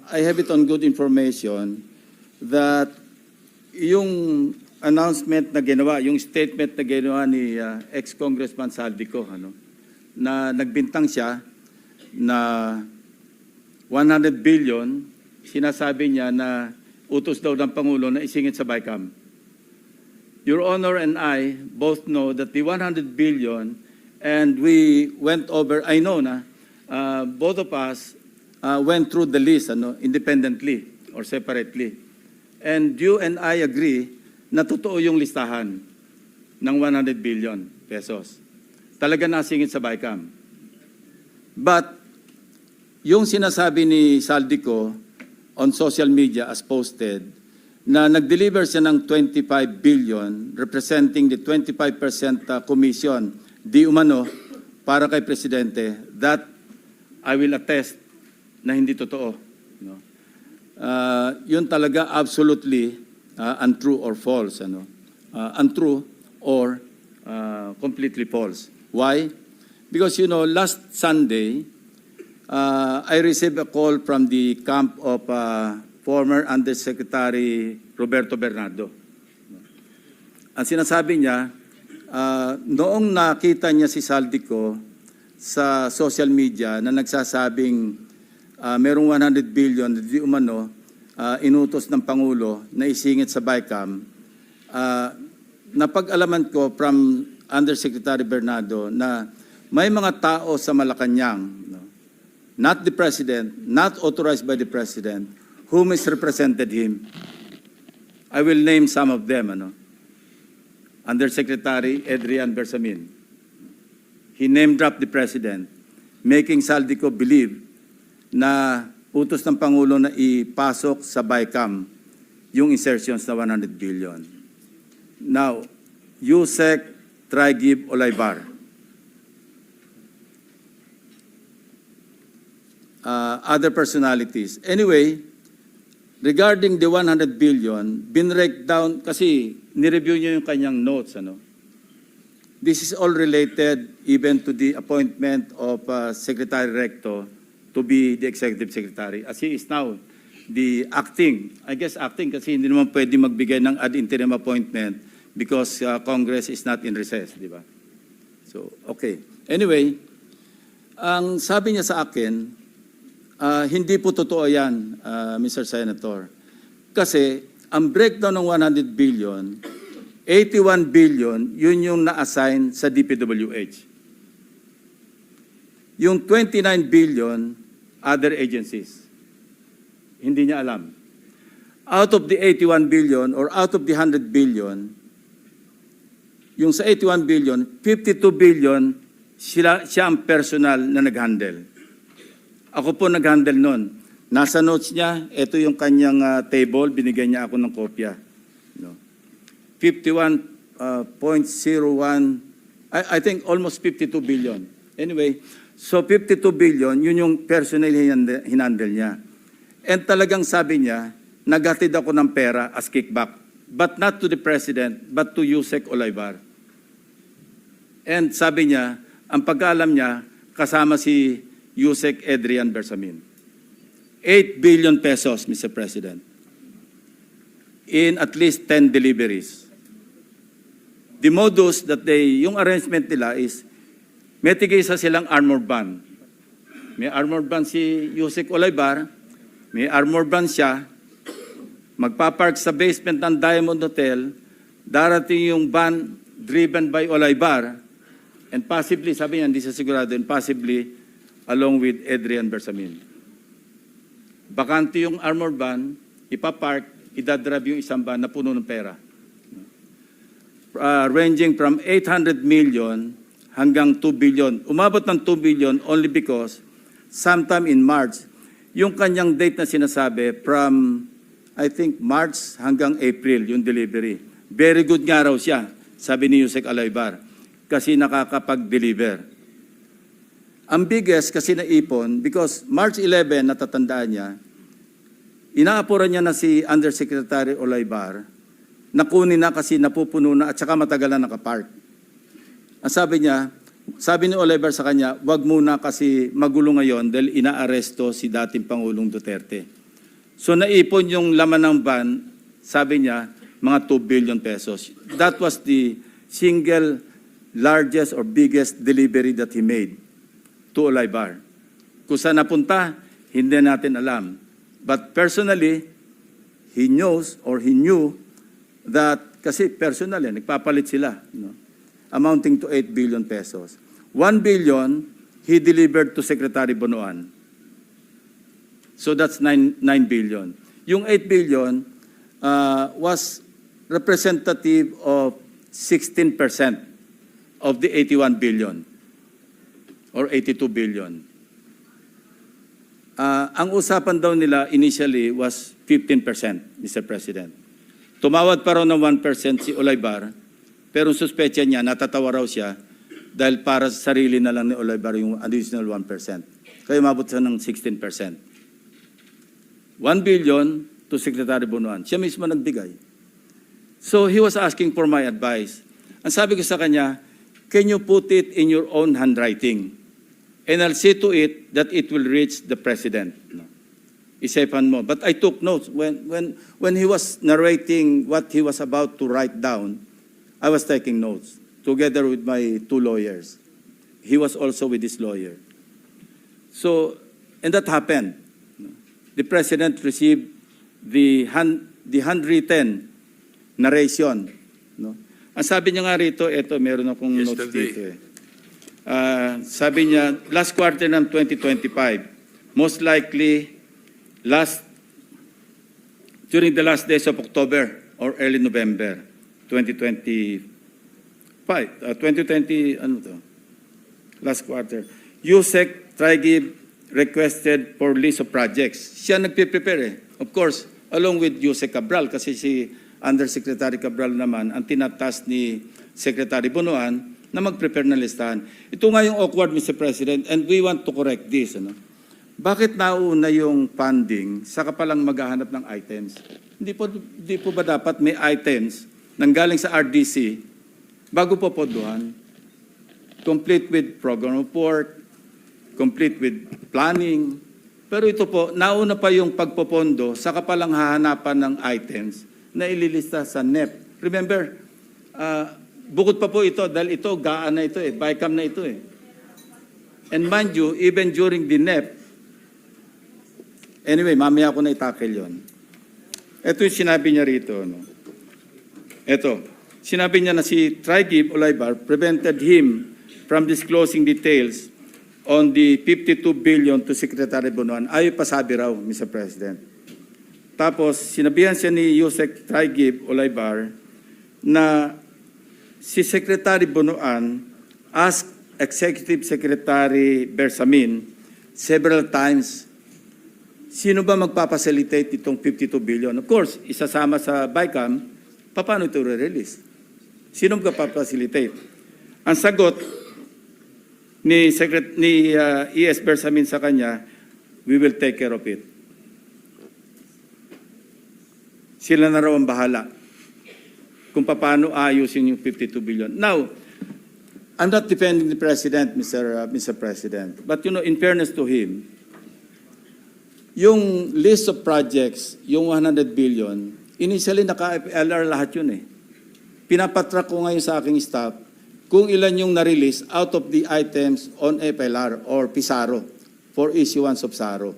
I have it on good information that yung announcement na ginawa, yung statement na ginawa ni ex-Congressman Saldico, na nagbintang siya na 100 billion, sinasabi niya na utos daw ng Pangulo na isingit sa BICAM. Your Honor and I both know that the 100 billion, and we went over, I know na, both of us went through the list independently or separately. And you and I agree na totoo yung listahan ng 100 billion pesos. Talaga nasingit sa BICAM. But yung sinasabi ni Saldico on social media as posted, na nag-deliver siya ng 25 billion representing the 25% commission di umano para kay Presidente, that I will attest na hindi totoo. Yun talaga absolutely untrue or false. Untrue or completely false. Why? Because, last Sunday, I received a call from the camp of former Undersecretary Roberto Bernardo. Ang sinasabi niya, noong nakita niya si Saldico sa social media na nagsasabing merong 100 billion na di umano inutos ng Pangulo na isingit sa BICAM, napag-alaman ko from Undersecretary Bernardo na may mga tao sa Malacanang, not the President, not authorized by the President, who misrepresented him. I will name some of them. Undersecretary Adrian Bersamin. He name-dropped the President, making Saldico believe na utos ng Pangulo na ipasok sa BICAM yung insertions na 100 billion. Now, Yusek Traigib Olaybar. Other personalities. Anyway, regarding the 100 billion, binrake down, kasi nireview niyo yung kanyang notes. This is all related even to the appointment of Secretary Recto to be the Executive Secretary. As he is now the acting, I guess acting kasi hindi naman pwede magbigay ng ad interim appointment because Congress is not in recess, di ba? So, okay. Anyway, ang sabi niya sa akin, hindi po totoo yan, Mr. Senator. Kasi ang breakdown ng 100 billion, 81 billion, yun yung na-assign sa DPWH. Yung 29 billion, other agencies. Hindi niya alam. Out of the 81 billion or out of the 100 billion, yung sa 81 billion, 52 billion, siya ang personal na nag-handle. Ako po nag-handle nun. Nasa notes niya, ito yung kanyang table, binigay niya ako ng kopya. 51.01, I think almost 52 billion. Anyway, so 52 billion, yun yung personal hinandle niya. And talagang sabi niya, naghatid ako ng pera as kickback. But not to the President, but to Yusek Olaybar. And sabi niya, ang pagkaalam niya, kasama si Yusek Adrian Bersamin. 8 billion pesos, Mr. President, in at least 10 deliveries. The modus that yung arrangement nila is, may tigisa silang armor van. May armor van si Yusek Olaybar, may armor van siya, magpapark sa basement ng Diamond Hotel, darating yung van driven by Olaybar, and possibly, sabi niya, hindi sa sigurado, and possibly, along with Adrian Bersamin. Bakante yung armor van, ipapark, idadrive yung isang van na puno ng pera. Ranging from 800 million hanggang 2 billion. Umabot ng 2 billion only because sometime in March, yung kanyang date na sinasabi from, I think, March hanggang April, yung delivery. Very good nga raw siya, sabi ni Yusek Olaybar, kasi nakakapag-deliver. Ang biggest kasi naipon, because March 11, natatandaan niya, inaapuran niya na si Undersecretary Olaybar, nakunin na kasi napupuno na at saka matagal na nakapark. Ang sabi niya, sabi ni Olaybar sa kanya, wag muna kasi magulo ngayon dahil inaaresto si dating Pangulong Duterte. So naipon yung laman ng van, sabi niya, mga 2 billion pesos. That was the single largest or biggest delivery that he made to Olaybar. Kung saan napunta, hindi natin alam. But personally, he knows or he knew that, kasi personal nagpapalit sila, no? Amounting to 8 billion pesos. 1 billion, he delivered to Secretary Bonoan. So that's 9 billion. Yung 8 billion was representative of 16% of the 81 billion or 82 billion. Ang usapan daw nila initially was 15%, Mr. President. Tumawad pa raw ng 1% si Olaybar, pero suspecha niya, natatawa raw siya dahil para sa sarili na lang ni Olaybar yung additional 1%. Kaya umabot siya ng 16%. 1 billion to Secretary Bonoan. Siya mismo nagbigay. So he was asking for my advice. Ang sabi ko sa kanya, can you put it in your own handwriting? And I'll see to it that it will reach the President. No. Isipan mo. But I took notes. When he was narrating what he was about to write down, I was taking notes together with my 2 lawyers. He was also with his lawyer. So, and that happened. The President received the handwritten narration. No? Ang sabi niya nga rito, eto, meron akong notes dito eh. Sabi niya, last quarter ng 2025, most likely during the last days of October or early November 2020, last quarter, USEC Trigib requested for list of projects. Siya nagpe-prepare Of course, along with USEC Cabral, kasi si Undersecretary Cabral naman ang tinatas ni Secretary Bonoan na mag-prepare ng listahan. Ito nga yung awkward, Mr. President, and we want to correct this. Bakit nauna yung funding saka palang maghahanap ng items? Hindi po ba dapat may items nanggaling sa RDC bago po podohan? Complete with program report, complete with planning. Pero ito po, nauna pa yung pagpopondo saka palang hahanapan ng items na ililista sa NEP. Remember, bukod pa po ito dahil ito, gaan na ito BICAM na ito And mind you, even during the NEP, anyway, mamaya ko na itackle yun. Ito yung sinabi niya rito. Ito, sinabi niya na si Trigib Olaybar prevented him from disclosing details on the 52 billion to Secretary Bonoan. Ayaw pa sabi raw, Mr. President. Tapos, sinabihan siya ni Yusek Trigib Olaybar na si Secretary Bonoan asked Executive Secretary Bersamin several times, sino ba magpapacilitate itong 52 billion? Of course, isasama sa BICAM, paano ito re-release? Sino magpapacilitate? Ang sagot ni ES Bersamin sa kanya, we will take care of it. Sila na raw ang bahala kung paano ayusin yung 52 billion. Now, I'm not defending the President, Mr. President, but in fairness to him, yung list of projects, yung 100 billion, initially naka-FLR lahat yun Pinapatrack ko ngayon sa aking staff kung ilan yung na-release out of the items on FLR or PISARO for issuance of SARO.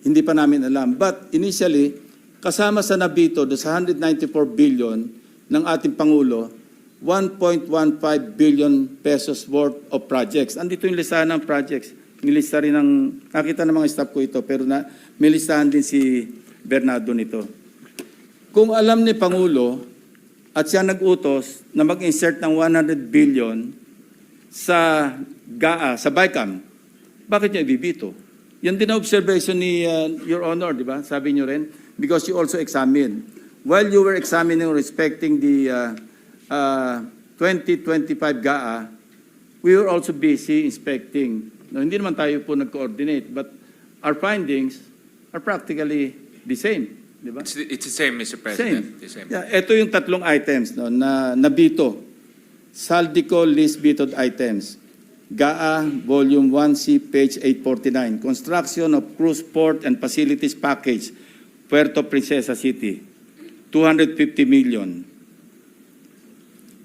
Hindi pa namin alam. But initially, kasama sa nabito do sa 194 billion ng ating Pangulo, 1.15 billion pesos worth of projects. Andito yung listahan ng projects. Nilista rin nakita ng mga staff ko ito, pero may listahan din si Bernardo nito. Kung alam ni Pangulo at siya nag-utos na mag-insert ng 100 billion sa GAA, sa BICAM, bakit niya ibibito? Yan din ang observation ni Your Honor, di ba? Sabi niyo rin, because you also examined. While you were examining respecting the 2025 GAA, we were also busy inspecting. No, hindi naman tayo po nag-coordinate, but our findings are practically the same. Di ba? It's the same, Mr. President. The same. Yeah, ito yung tatlong items na nabito. Saldico list bitoed items. GAA, Volume 1C, page 849. Construction of cruise port and facilities package, Puerto Princesa City, 250 million.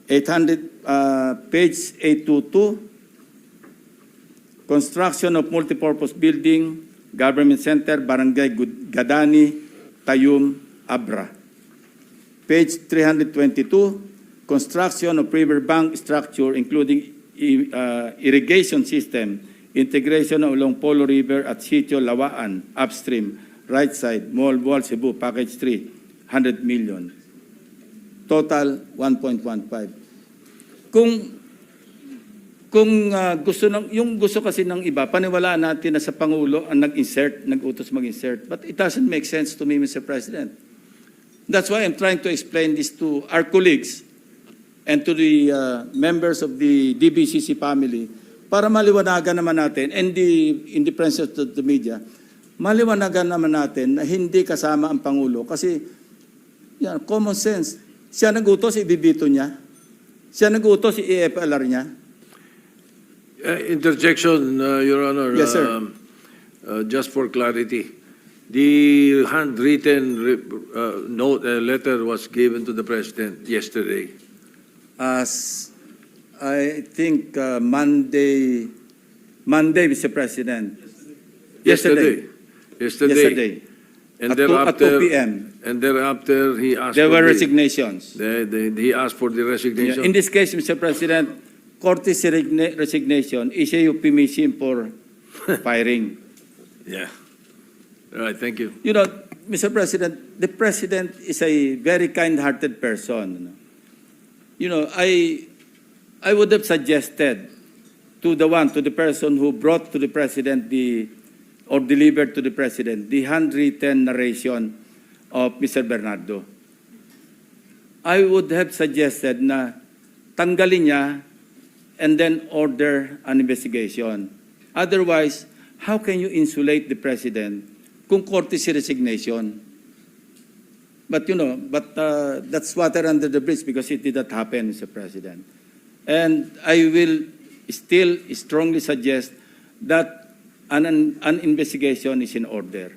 800, page 822. Construction of multipurpose building, Government Center, Barangay Gadani, Tayum, Abra. Page 322, construction of riverbank structure including irrigation system, integration along Polo River at Sitio Lawaan, upstream, right side, Mall Wall, Cebu, package 3, 100 million. Total, 1.15. Kung yung gusto kasi ng iba, paniwalaan natin na sa Pangulo ang nag-utos mag-insert. But it doesn't make sense to me, Mr. President. That's why I'm trying to explain this to our colleagues and to the members of the DBCC family para maliwanagan naman natin, and in the presence of the media, maliwanagan naman natin na hindi kasama ang Pangulo kasi yan, common sense. Siya nag-utos, ibibito niya. Siya nag-utos, i-EFLR niya. Interjection, Your Honor. Yes, sir. Just for clarity, the handwritten letter was given to the President yesterday. As I think Monday, Mr. President. Yesterday. And At 2 p.m. And thereafter, he asked There for were the- resignations. he asked for the resignation. In this case, Mr. President, Cortes' resignation is a euphemism for firing. Yeah. All right, thank you. You know, Mr. President, the President is a very kind-hearted person. You know, I would have suggested to the person who brought to the President or delivered to the President the handwritten narration of Mr. Bernardo. I would have suggested na tanggalin niya and then order an investigation. Otherwise, how can you insulate the President kung courtesy resignation? But that's water under the bridge because it did not happen, Mr. President. And I will still strongly suggest that an investigation is in order.